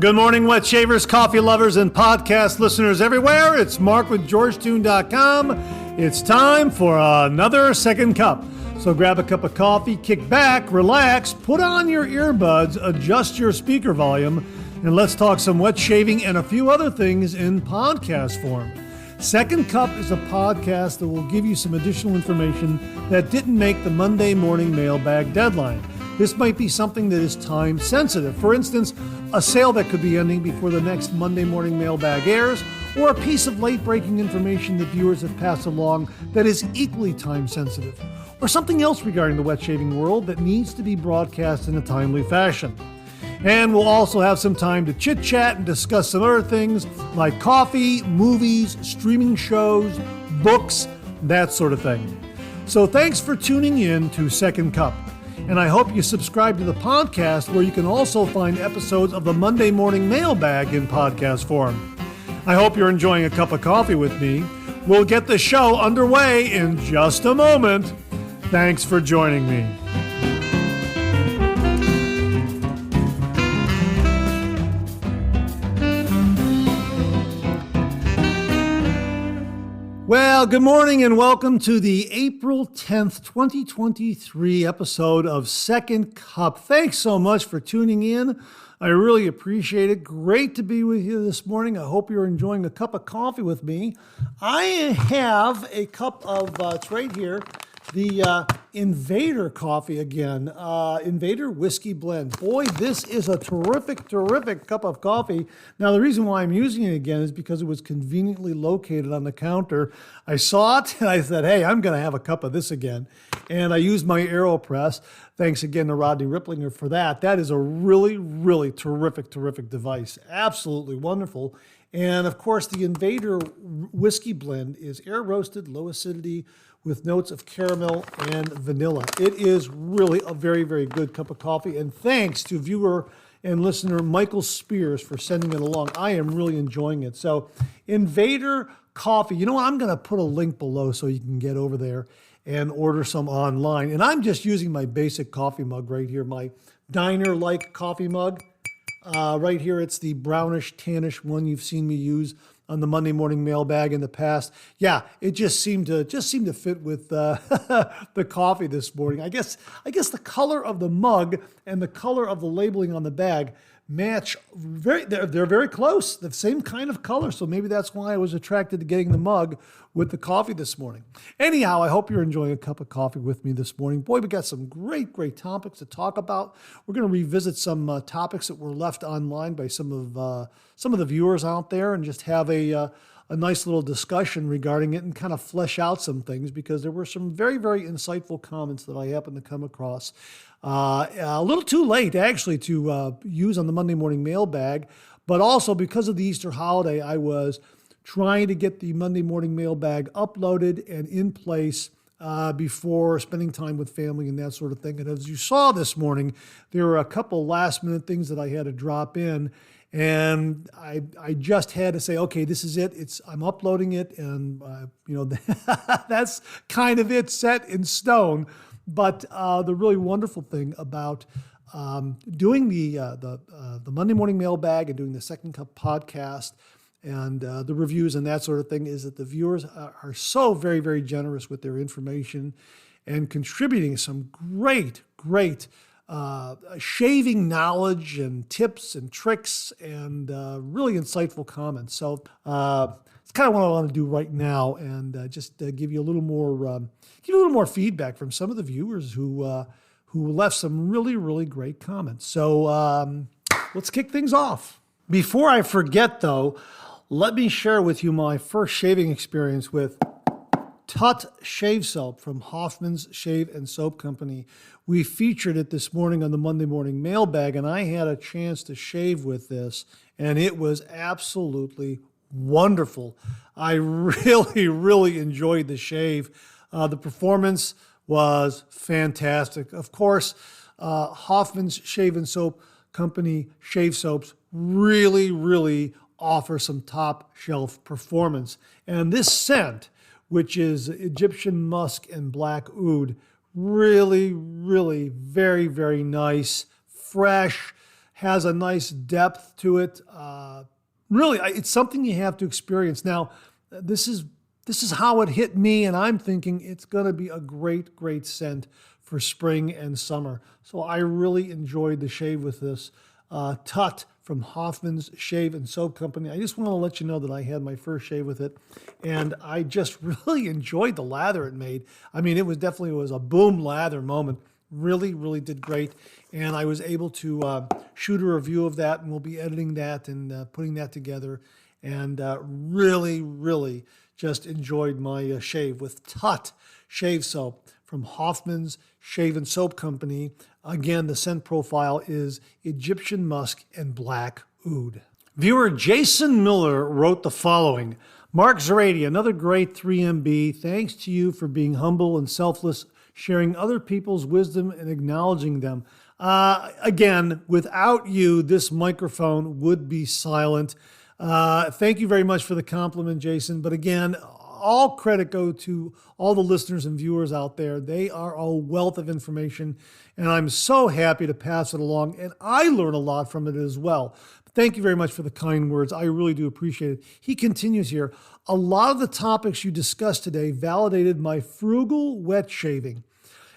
Good morning, wet shavers, coffee lovers, and podcast listeners everywhere. It's Mark with GeorgeToon.com. It's time for another second cup. So grab a cup of coffee, kick back, relax, put on your earbuds, adjust your speaker volume, and let's talk some wet shaving and a few other things in podcast form. Second Cup is a podcast that will give you some additional information that didn't make the Monday morning mailbag deadline. This might be something that is time sensitive. For instance, a sale that could be ending before the next Monday morning mailbag airs, or a piece of late breaking information that viewers have passed along that is equally time sensitive, or something else regarding the wet shaving world that needs to be broadcast in a timely fashion. And we'll also have some time to chit chat and discuss some other things like coffee, movies, streaming shows, books, that sort of thing. So thanks for tuning in to Second Cup. And I hope you subscribe to the podcast where you can also find episodes of the Monday morning mailbag in podcast form. I hope you're enjoying a cup of coffee with me. We'll get the show underway in just a moment. Thanks for joining me. Well, good morning and welcome to the April 10th, 2023 episode of Second Cup. Thanks so much for tuning in. I really appreciate it. Great to be with you this morning. I hope you're enjoying a cup of coffee with me. I have a cup of, it's right here, the Invader coffee again, Invader Whiskey Blend. Boy, this is a terrific cup of coffee. Now, the reason why I'm using it again is because it was conveniently located on the counter. I saw it and I said, hey, I'm going to have a cup of this again. And I used my AeroPress. Thanks again to Rodney Ripplinger for that. That is a really terrific device. Absolutely wonderful. And of course, the Invader Whiskey Blend is air roasted, low acidity, with notes of caramel and vanilla. It is really a very good cup of coffee. And thanks to viewer and listener Michael Spears for sending it along. I am really enjoying it. So Invader coffee, you know what? I'm going to put a link below so you can get over there and order some online. And I'm just using my basic coffee mug right here, my diner-like coffee mug. Right here, it's the brownish, tannish one you've seen me use on the Monday morning mailbag in the past. Yeah, it just seemed to fit with the coffee this morning. I guess the color of the mug and the color of the labeling on the bag match they're very close, the same kind of color. So maybe that's why I was attracted to getting the mug with the coffee this morning. Anyhow, I hope you're enjoying a cup of coffee with me this morning. Boy, we got some great topics to talk about. We're going to revisit some topics that were left online by some of the viewers out there and just have a nice little discussion regarding it and kind of flesh out some things because there were some very insightful comments that I happened to come across. A little too late, actually, to use on the Monday morning mailbag, but also because of the Easter holiday, I was trying to get the Monday morning mailbag uploaded and in place before spending time with family and that sort of thing. And as you saw this morning, there were a couple last-minute things that I had to drop in, and I just had to say, okay, this is it. I'm uploading it, and that's kind of it, set in stone. But the really wonderful thing about doing the Monday morning mailbag and doing the Second Cup podcast and the reviews and that sort of thing is that the viewers are so very generous with their information and contributing some great shaving knowledge and tips and tricks and really insightful comments. So it's kind of what I want to do right now and just give you a little more feedback from some of the viewers who left some really great comments. So let's kick things off. Before I forget, though, let me share with you my first shaving experience with Tut Shave Soap from Hoffman's Shave and Soap Company. We featured it this morning on the Monday morning mailbag, and I had a chance to shave with this, and it was absolutely wonderful. I really enjoyed the shave. The performance was fantastic. Of course, Hoffman's Shave and Soap Company shave soaps really offer some top shelf performance. And this scent, which is Egyptian musk and black oud, really very nice, fresh, has a nice depth to it. Really, it's something you have to experience. Now, this is how it hit me, and I'm thinking it's going to be a great, great scent for spring and summer. So I really enjoyed the shave with this. Tut from Hoffman's Shave and Soap Company. I just want to let you know that I had my first shave with it, and I just really enjoyed the lather it made. I mean, it was a boom lather moment. Really, really did great. And I was able to shoot a review of that, and we'll be editing that and putting that together. And really, really just enjoyed my shave with Tut Shave Soap from Hoffman's Shave and Soap Company. Again, the scent profile is Egyptian musk and black oud. Viewer Jason Miller wrote the following. Mark Zarady, another great 3MB. Thanks to you for being humble and selfless, sharing other people's wisdom and acknowledging them. Again, without you, this microphone would be silent. Thank you very much for the compliment, Jason. But again, all credit go to all the listeners and viewers out there. They are a wealth of information, and I'm so happy to pass it along. And I learn a lot from it as well. Thank you very much for the kind words. I really do appreciate it. He continues here. A lot of the topics you discussed today validated my frugal wet shaving.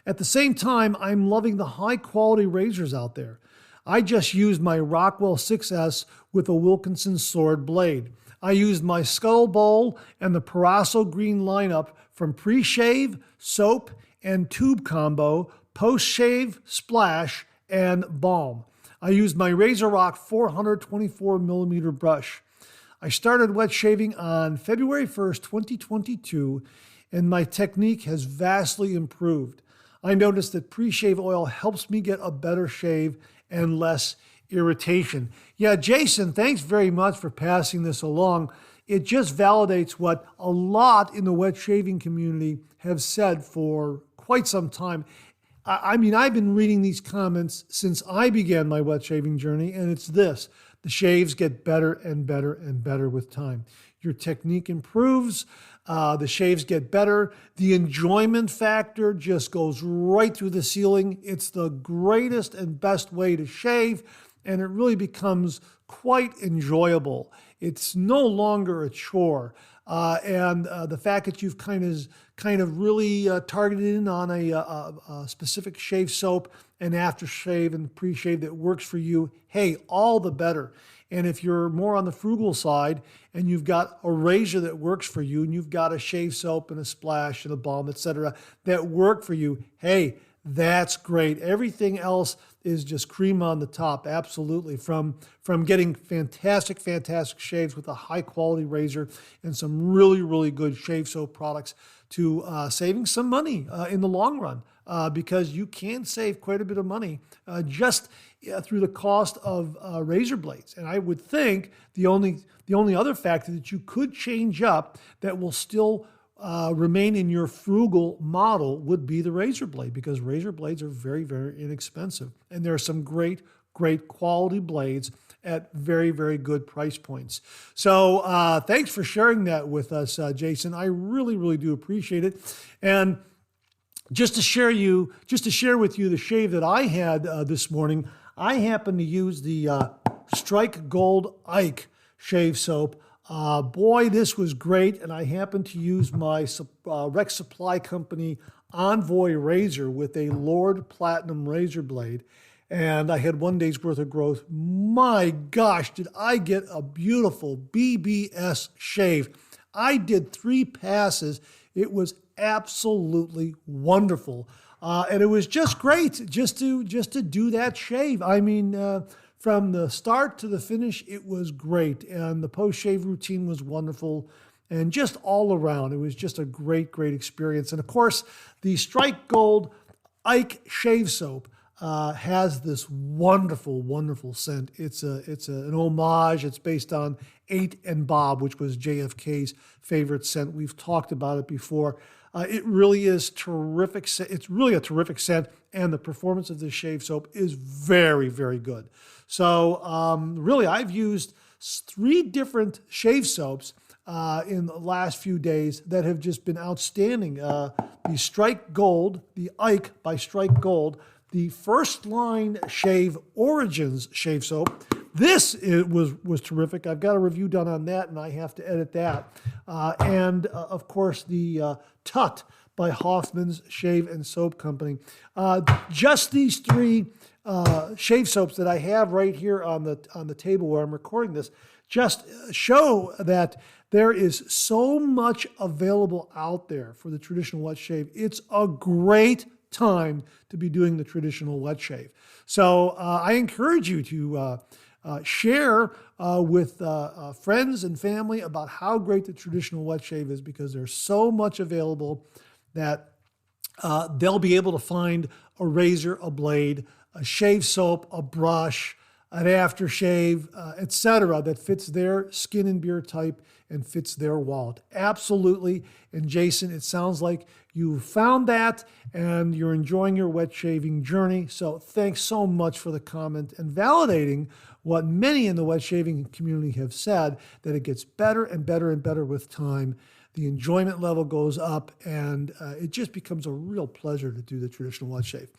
At the same time, I'm loving the high quality razors out there. I just used my Rockwell 6S with a Wilkinson sword blade. I used my Scuttle Bowl and the Parasso Green lineup from pre-shave, soap, and tube combo, post-shave, splash, and balm. I used my Razor Rock 424 millimeter brush. I started wet shaving on February 1st, 2022, and my technique has vastly improved. I noticed that pre-shave oil helps me get a better shave and less irritation. Yeah, Jason, thanks very much for passing this along. It just validates what a lot in the wet shaving community have said for quite some time. I mean, I've been reading these comments since I began my wet shaving journey, and it's this. The shaves get better and better and better with time. Your technique improves. The shaves get better. The enjoyment factor just goes right through the ceiling. It's the greatest and best way to shave, and it really becomes quite enjoyable. It's no longer a chore. And the fact that you've kind of really targeted in on a specific shave soap and aftershave and pre-shave that works for you, hey, all the better. And if you're more on the frugal side and you've got a razor that works for you and you've got a shave soap and a splash and a balm, etc., that work for you, hey, that's great. Everything else is just cream on the top, absolutely. From getting fantastic shaves with a high-quality razor and some really, really good shave soap products to saving some money in the long run because you can save quite a bit of money just through the cost of razor blades. And I would think the only other factor that you could change up that will still remain in your frugal model would be the razor blade, because razor blades are very, very inexpensive. And there are some great quality blades at very, very good price points. So thanks for sharing that with us, Jason. I really, really do appreciate it. And just to share with you the shave that I had this morning, I happen to use the Strike Gold Ike shave soap. Boy, this was great, and I happened to use my Rec Supply Company Envoy razor with a Lord Platinum razor blade, and I had 1 day's worth of growth. My gosh, did I get a beautiful BBS shave. I did 3 passes. It was absolutely wonderful, and it was just great just to do that shave. I mean, from the start to the finish, it was great. And the post-shave routine was wonderful. And just all around, it was just a great experience. And of course, the Strike Gold Ike shave soap has this wonderful scent. It's an homage. It's based on 8 and Bob, which was JFK's favorite scent. We've talked about it before. It really is terrific. It's really a terrific scent, and the performance of this shave soap is very, very good. So really, I've used 3 different shave soaps in the last few days that have just been outstanding. The Strike Gold, the Ike by Strike Gold, the First Line Shave Origins shave soap. This was terrific. I've got a review done on that, and I have to edit that. And of course, the Tut by Hoffman's Shave and Soap Company. Just these three shave soaps that I have right here on the table where I'm recording this just show that there is so much available out there for the traditional wet shave. It's a great time to be doing the traditional wet shave. So I encourage you to share with friends and family about how great the traditional wet shave is, because there's so much available that they'll be able to find a razor, a blade, a shave soap, a brush, an aftershave, etc., that fits their skin and beard type and fits their wallet. Absolutely. And Jason, it sounds like you found that and you're enjoying your wet shaving journey. So thanks so much for the comment and validating what many in the wet shaving community have said, that it gets better and better and better with time. The enjoyment level goes up, and it just becomes a real pleasure to do the traditional wet shave.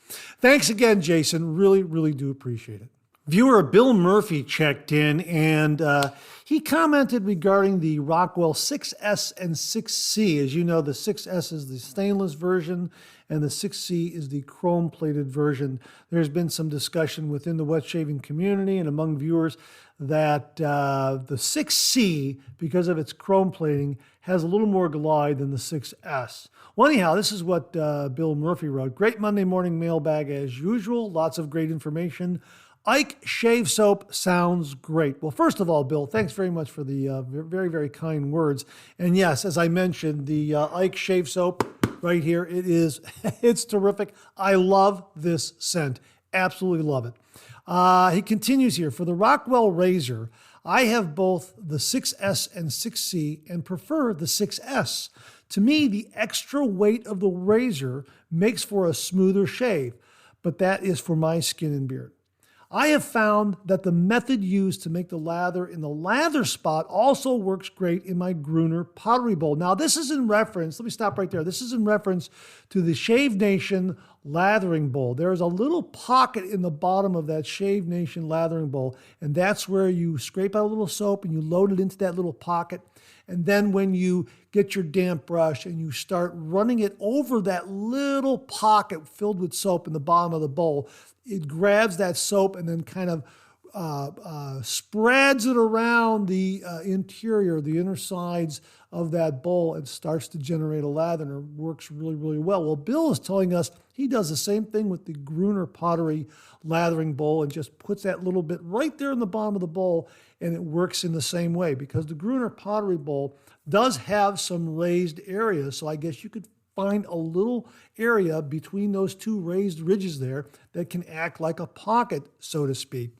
Thanks again, Jason. Really, really do appreciate it. Viewer Bill Murphy checked in, and he commented regarding the Rockwell 6S and 6C. As you know, the 6S is the stainless version, and the 6C is the chrome-plated version. There's been some discussion within the wet shaving community and among viewers that the 6C, because of its chrome plating, has a little more glide than the 6S. Well, anyhow, this is what Bill Murphy wrote. Great Monday morning mailbag as usual. Lots of great information. Ike Shave Soap sounds great. Well, first of all, Bill, thanks very much for the very, very kind words. And yes, as I mentioned, the Ike Shave Soap right here, it's terrific. I love this scent. Absolutely love it. He continues here. For the Rockwell razor, I have both the 6S and 6C and prefer the 6S. To me, the extra weight of the razor makes for a smoother shave, but that is for my skin and beard. I have found that the method used to make the lather in the lather spot also works great in my Gruner pottery bowl. Now, this is in reference, let me stop right there. This is in reference to the Shave Nation lathering bowl. There is a little pocket in the bottom of that Shave Nation lathering bowl, and that's where you scrape out a little soap and you load it into that little pocket. And then when you get your damp brush and you start running it over that little pocket filled with soap in the bottom of the bowl, it grabs that soap and then kind of spreads it around the interior, the inner sides of that bowl, and starts to generate a lather, and it works really, really well. Well, Bill is telling us he does the same thing with the Gruner pottery lathering bowl and just puts that little bit right there in the bottom of the bowl, and it works in the same way, because the Gruner pottery bowl does have some raised areas, so I guess you could find a little area between those two raised ridges there that can act like a pocket, so to speak.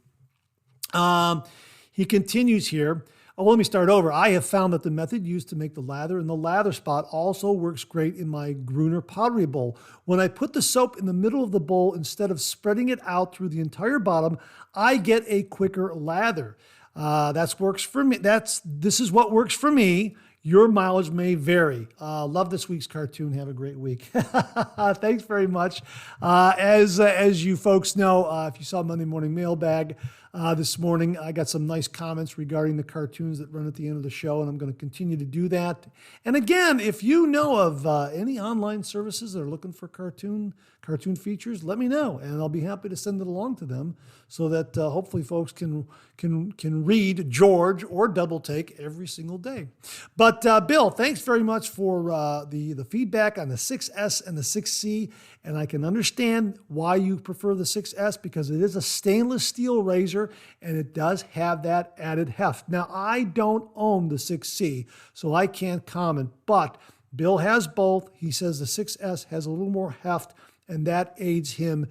He continues here. Oh, let me start over. I have found that the method used to make the lather in the lather spot also works great in my Gruner pottery bowl. When I put the soap in the middle of the bowl instead of spreading it out through the entire bottom, I get a quicker lather. This is what works for me. Your mileage may vary. Love this week's cartoon. Have a great week. Thanks very much. As you folks know, if you saw Monday Morning Mailbag this morning, I got some nice comments regarding the cartoons that run at the end of the show, and I'm going to continue to do that. And again, if you know of any online services that are looking for cartoon features, let me know, and I'll be happy to send it along to them so that hopefully folks can read George or Double Take every single day. But Bill, thanks very much for the feedback on the 6S and the 6C, and I can understand why you prefer the 6S, because it is a stainless steel razor and it does have that added heft. Now, I don't own the 6C, so I can't comment, but Bill has both. He says the 6S has a little more heft, and that aids him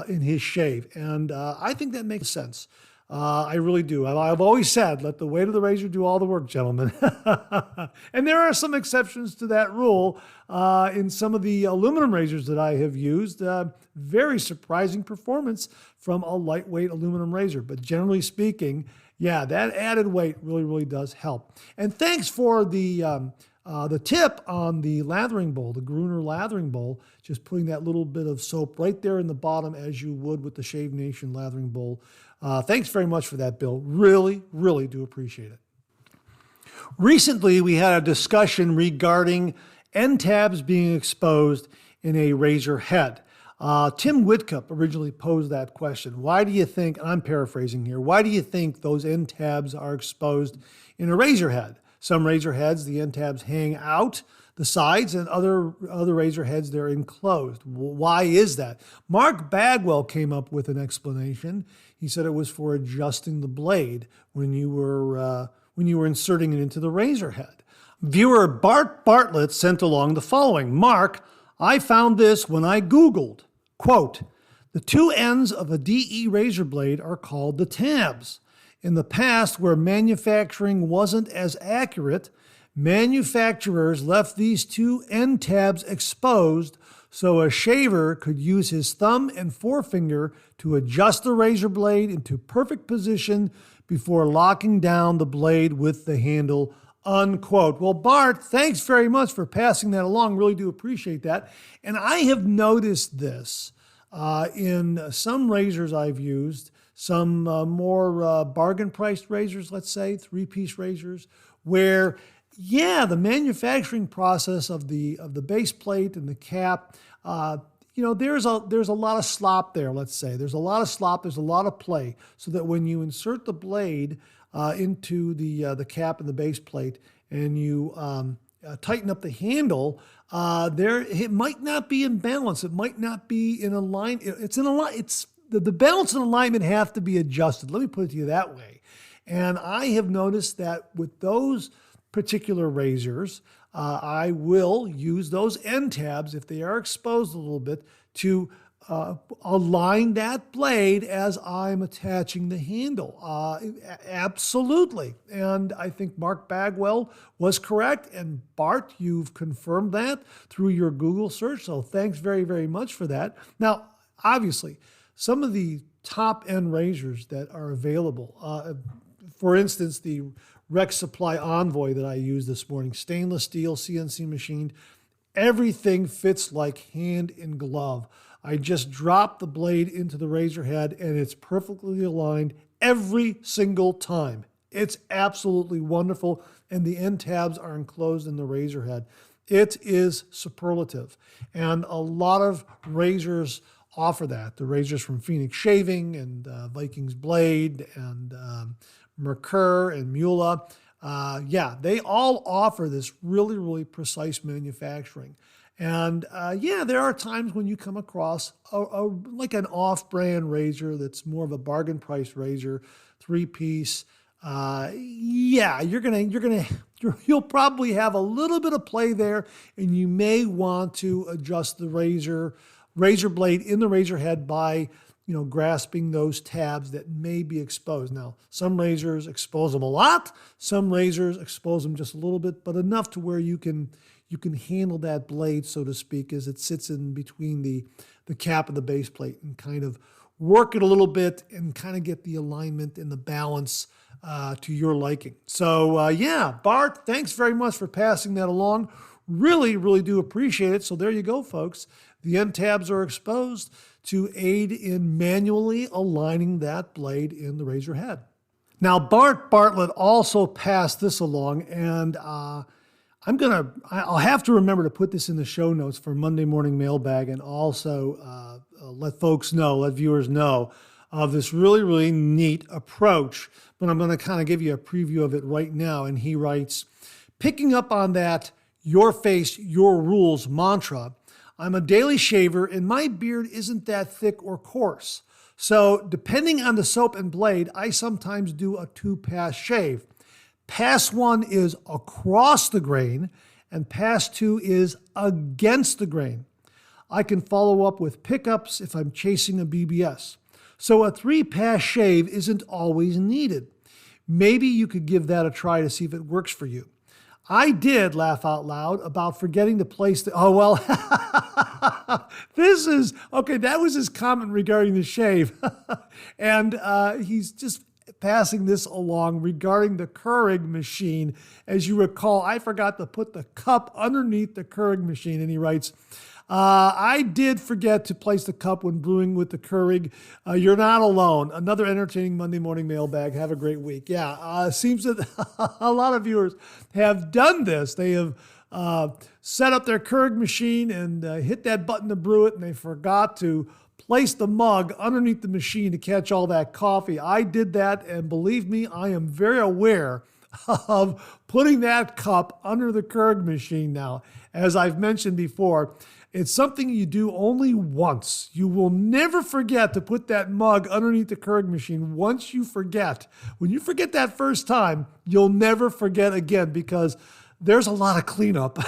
in his shave. And I think that makes sense. I really do. I've always said, let the weight of the razor do all the work, gentlemen. And there are some exceptions to that rule in some of the aluminum razors that I have used. Very surprising performance from a lightweight aluminum razor. But generally speaking, yeah, that added weight really, really does help. And thanks for the the tip on the lathering bowl, the Gruner lathering bowl, just putting that little bit of soap right there in the bottom as you would with the Shave Nation lathering bowl. Thanks very much for that, Bill. Really, really do appreciate it. Recently, we had a discussion regarding end tabs being exposed in a razor head. Tim Whitcup originally posed that question. Why do you think, and I'm paraphrasing here, why do you think those end tabs are exposed in a razor head? Some razor heads, the end tabs hang out the sides, and other razor heads, they're enclosed. Why is that? Mark Bagwell came up with an explanation. He said it was for adjusting the blade when you were inserting it into the razor head. Viewer Bart Bartlett sent along the following. Mark, I found this when I Googled. Quote, the two ends of a DE razor blade are called the tabs. In the past, where manufacturing wasn't as accurate, manufacturers left these two end tabs exposed so a shaver could use his thumb and forefinger to adjust the razor blade into perfect position before locking down the blade with the handle, unquote. Well, Bart, thanks very much for passing that along. Really do appreciate that. And I have noticed this in some razors I've used, some more bargain-priced razors, let's say, three-piece razors, where, yeah, the manufacturing process of the base plate and the cap, there's a lot of slop there, let's say. There's a lot of slop, there's a lot of play, so that when you insert the blade into the cap and the base plate and you tighten up the handle, it might not be in balance. It might not be in alignment. The balance and alignment have to be adjusted. Let me put it to you that way. And I have noticed that with those particular razors, I will use those end tabs, if they are exposed a little bit, to align that blade as I'm attaching the handle. Absolutely. And I think Mark Bagwell was correct. And Bart, you've confirmed that through your Google search. So thanks very, very much for that. Now, obviously, some of the top-end razors that are available, for instance, the Rex Supply Envoy that I used this morning, stainless steel, CNC machined, everything fits like hand in glove. I just drop the blade into the razor head and it's perfectly aligned every single time. It's absolutely wonderful, and the end tabs are enclosed in the razor head. It is superlative, and a lot of razors offer that. The razors from Phoenix Shaving and Vikings Blade and Merkur and Mula, they all offer this really, really precise manufacturing. And there are times when you come across like an off-brand razor that's more of a bargain price razor, three-piece. You'll probably have a little bit of play there, and you may want to adjust the razor blade in the razor head by grasping those tabs that may be exposed. Now, some razors expose them a lot. Some razors expose them just a little bit, but enough to where you can handle that blade, so to speak, as it sits in between the cap and the base plate, and kind of work it a little bit and kind of get the alignment and the balance to your liking. So, Bart, thanks very much for passing that along. Really, really do appreciate it. So there you go, folks. The end tabs are exposed to aid in manually aligning that blade in the razor head. Now, Bart Bartlett also passed this along, and I'll have to remember to put this in the show notes for Monday Morning Mailbag, and also let viewers know of this really, really neat approach. But I'm going to kind of give you a preview of it right now. And he writes, picking up on that "your face, your rules" mantra, I'm a daily shaver and my beard isn't that thick or coarse. So depending on the soap and blade, I sometimes do a 2-pass shave. Pass 1 is across the grain and pass 2 is against the grain. I can follow up with pickups if I'm chasing a BBS. So a 3-pass shave isn't always needed. Maybe you could give that a try to see if it works for you. I did laugh out loud about forgetting to place that was his comment regarding the shave. And he's just passing this along regarding the Keurig machine. As you recall, I forgot to put the cup underneath the Keurig machine, and he writes, I did forget to place the cup when brewing with the Keurig. You're not alone. Another entertaining Monday morning mailbag. Have a great week. Yeah, it seems that a lot of viewers have done this. They have set up their Keurig machine and hit that button to brew it, and they forgot to place the mug underneath the machine to catch all that coffee. I did that, and believe me, I am very aware of putting that cup under the Keurig machine now. As I've mentioned before, it's something you do only once. You will never forget to put that mug underneath the Keurig machine. Once you forget, when you forget that first time, you'll never forget again, because there's a lot of cleanup.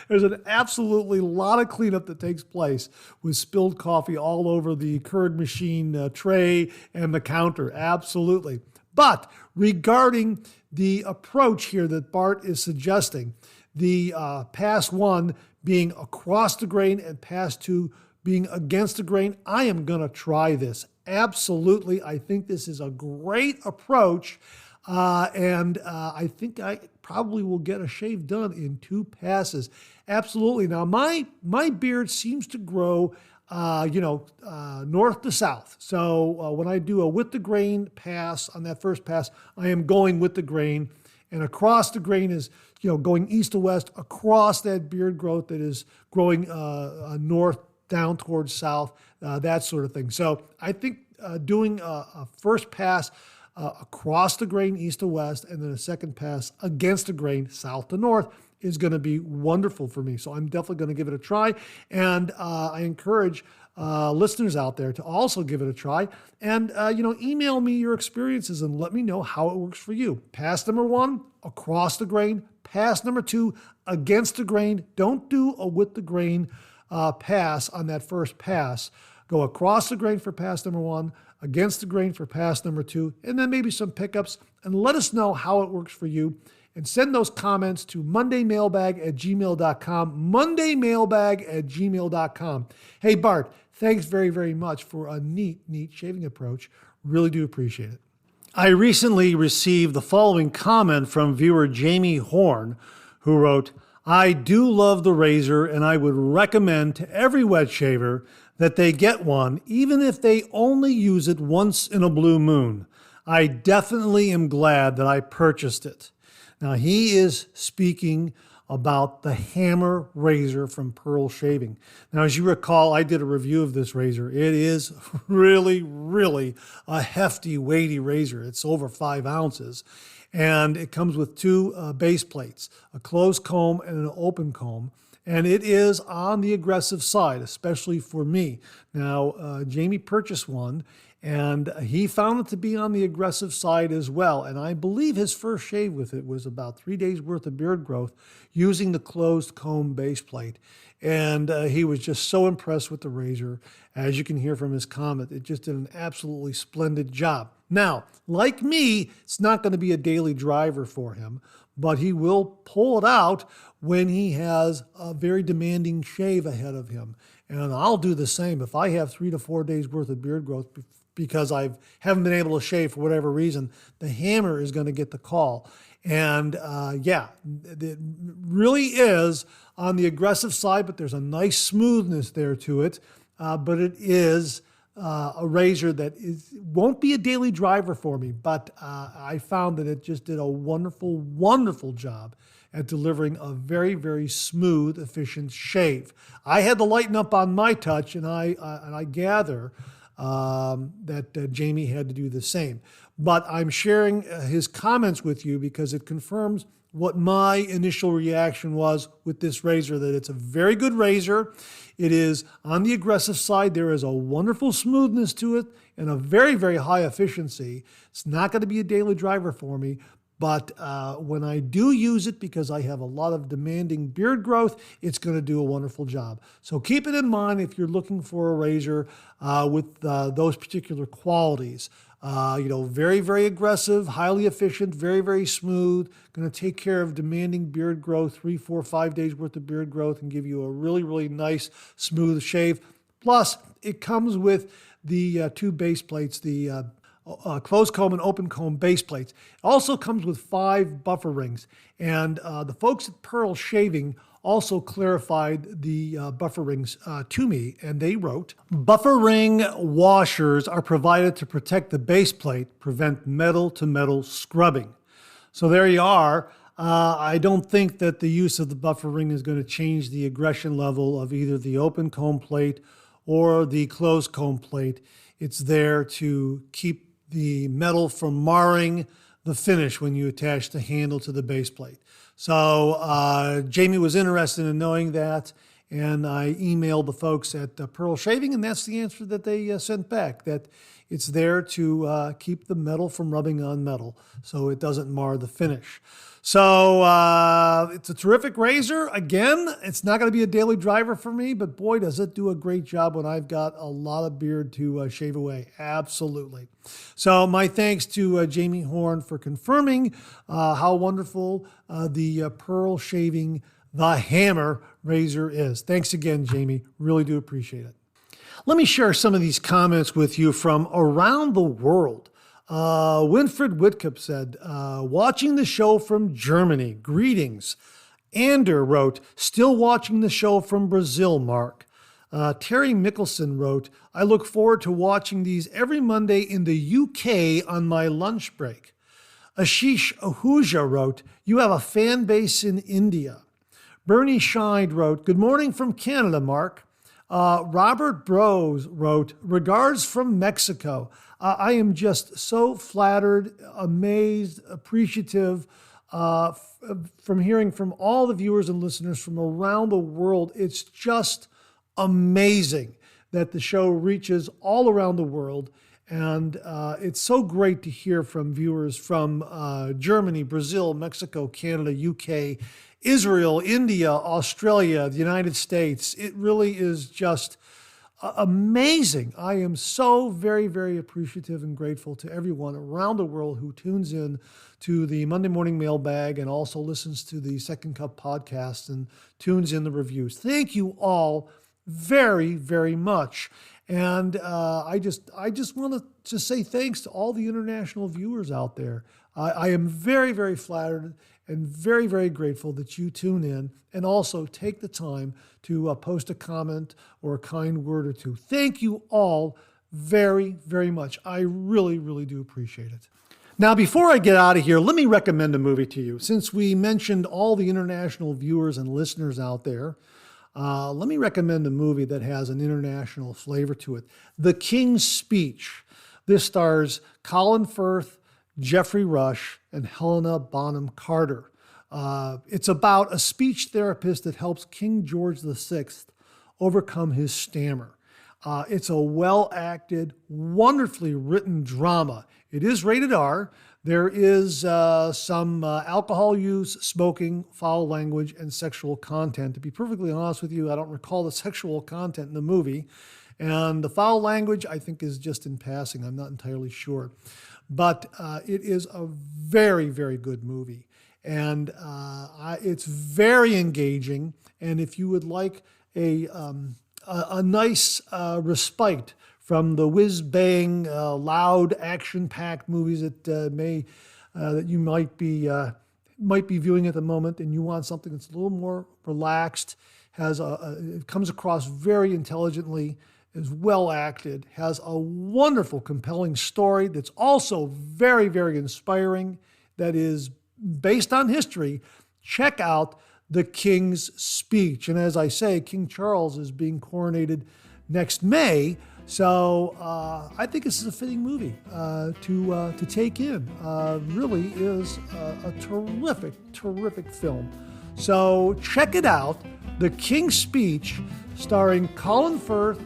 There's an absolutely lot of cleanup that takes place with spilled coffee all over the Keurig machine tray and the counter. Absolutely. But regarding the approach here that Bart is suggesting, the pass one being across the grain and pass two being against the grain, I am going to try this. Absolutely. I think this is a great approach. And I think I probably will get a shave done in 2 passes. Absolutely. Now, my beard seems to grow, north to south. So when I do a with the grain pass on that first pass, I am going with the grain. And across the grain is, going east to west across that beard growth that is growing north down towards south, that sort of thing. So I think doing a first pass across the grain east to west, and then a second pass against the grain south to north is going to be wonderful for me. So I'm definitely going to give it a try. And I encourage listeners out there to also give it a try. And, email me your experiences and let me know how it works for you. Pass number 1, across the grain. Pass number 2, against the grain. Don't do a with the grain pass on that first pass. Go across the grain for pass number 1, against the grain for pass number 2, and then maybe some pickups, and let us know how it works for you. And send those comments to mondaymailbag@gmail.com, mondaymailbag@gmail.com. Hey, Bart, thanks very, very much for a neat shaving approach. Really do appreciate it. I recently received the following comment from viewer Jamie Horn, who wrote, I do love the razor, and I would recommend to every wet shaver that they get one, even if they only use it once in a blue moon. I definitely am glad that I purchased it. Now, he is speaking about the Hammer razor from Pearl Shaving. Now, as you recall, I did a review of this razor. It is really, really a hefty, weighty razor. It's over 5 ounces. And it comes with 2 base plates, a closed comb and an open comb. And it is on the aggressive side, especially for me. Now, Jamie purchased one, and he found it to be on the aggressive side as well. And I believe his first shave with it was about 3 days worth of beard growth using the closed comb base plate. And he was just so impressed with the razor. As you can hear from his comment, it just did an absolutely splendid job. Now, like me, it's not going to be a daily driver for him, but he will pull it out when he has a very demanding shave ahead of him. And I'll do the same. If I have 3 to 4 days worth of beard growth because I haven't been able to shave for whatever reason, the Hammer is going to get the call. And it really is on the aggressive side, but there's a nice smoothness there to it. But it is a razor that won't be a daily driver for me, but I found that it just did a wonderful, wonderful job at delivering a very, very smooth, efficient shave. I had to lighten up on my touch, and I gather that Jamie had to do the same. But I'm sharing his comments with you because it confirms what my initial reaction was with this razor, that it's a very good razor. It is on the aggressive side. There is a wonderful smoothness to it and a very, very high efficiency. It's not going to be a daily driver for me, but when I do use it, because I have a lot of demanding beard growth, it's going to do a wonderful job. So keep it in mind if you're looking for a razor with those particular qualities. Very, very aggressive, highly efficient, very, very smooth, going to take care of demanding beard growth, 3, 4, 5 days worth of beard growth, and give you a really, really nice, smooth shave. Plus, it comes with the 2 base plates, the closed comb and open comb base plates. It also comes with 5 buffer rings. And the folks at Pearl Shaving also clarified the buffer rings to me, and they wrote, buffer ring washers are provided to protect the base plate, prevent metal-to-metal scrubbing. So there you are. I don't think that the use of the buffer ring is going to change the aggression level of either the open comb plate or the closed comb plate. It's there to keep the metal from marring the finish when you attach the handle to the base plate. So Jamie was interested in knowing that, and I emailed the folks at Pearl Shaving, and that's the answer that they sent back, that it's there to keep the metal from rubbing on metal so it doesn't mar the finish. So it's a terrific razor. Again, it's not going to be a daily driver for me, but boy, does it do a great job when I've got a lot of beard to shave away. Absolutely. So my thanks to Jamie Horn for confirming how wonderful the Pearl Shaving The Hammer razor is. Thanks again, Jamie. Really do appreciate it. Let me share some of these comments with you from around the world. Winfred Whitcup said, watching the show from Germany. Greetings. Ander wrote, still watching the show from Brazil, Mark. Terry Mickelson wrote, I look forward to watching these every Monday in the UK on my lunch break. Ashish Ahuja wrote, you have a fan base in India. Bernie Scheid wrote, good morning from Canada, Mark. Robert Bros wrote, regards from Mexico. I am just so flattered, amazed, appreciative from hearing from all the viewers and listeners from around the world. It's just amazing that the show reaches all around the world. And it's so great to hear from viewers from Germany, Brazil, Mexico, Canada, UK, Israel, India, Australia, the United States. It really is just amazing. I am so very, very appreciative and grateful to everyone around the world who tunes in to the Monday Morning Mailbag and also listens to the Second Cup podcast and tunes in the reviews. Thank you all very, very much. And I just want to say thanks to all the international viewers out there. I am very, very flattered and very, very grateful that you tune in and also take the time to post a comment or a kind word or two. Thank you all very, very much. I really, really do appreciate it. Now, before I get out of here, let me recommend a movie to you. Since we mentioned all the international viewers and listeners out there, let me recommend a movie that has an international flavor to it. The King's Speech. This stars Colin Firth, Geoffrey Rush, and Helena Bonham Carter. It's about a speech therapist that helps King George VI overcome his stammer. It's a well-acted, wonderfully written drama. It is rated R. There is some alcohol use, smoking, foul language, and sexual content. To be perfectly honest with you, I don't recall the sexual content in the movie. And the foul language, I think, is just in passing. I'm not entirely sure. But it is a very, very good movie. And it's very engaging. And if you would like a nice respite from the whiz-bang, loud, action-packed movies that you might be viewing at the moment, and you want something that's a little more relaxed, it comes across very intelligently, is well acted, has a wonderful, compelling story that's also very, very inspiring, that is based on history, check out The King's Speech. And as I say, King Charles is being coronated next May. So I think this is a fitting movie to take in. Really is a terrific, terrific film. So check it out, The King's Speech, starring Colin Firth,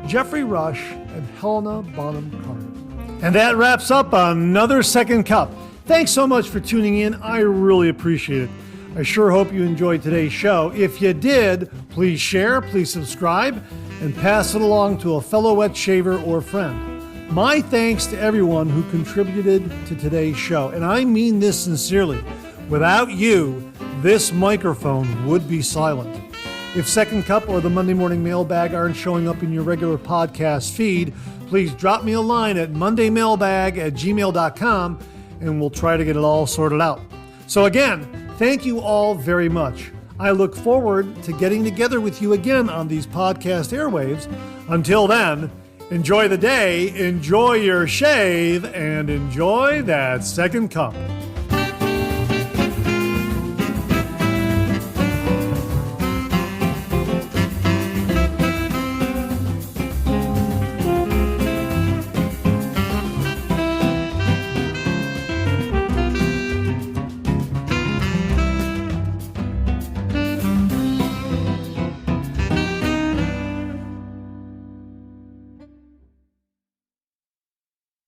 Geoffrey Rush, and Helena Bonham Carter. And that wraps up another Second Cup. Thanks so much for tuning in. I really appreciate it. I sure hope you enjoyed today's show. If you did, please share, please subscribe, and pass it along to a fellow wet shaver or friend. My thanks to everyone who contributed to today's show, and I mean this sincerely. Without you, this microphone would be silent. If Second Cup or the Monday Morning Mailbag aren't showing up in your regular podcast feed, please drop me a line at mondaymailbag@gmail.com and we'll try to get it all sorted out. So again, thank you all very much. I look forward to getting together with you again on these podcast airwaves. Until then, enjoy the day, enjoy your shave, and enjoy that second cup.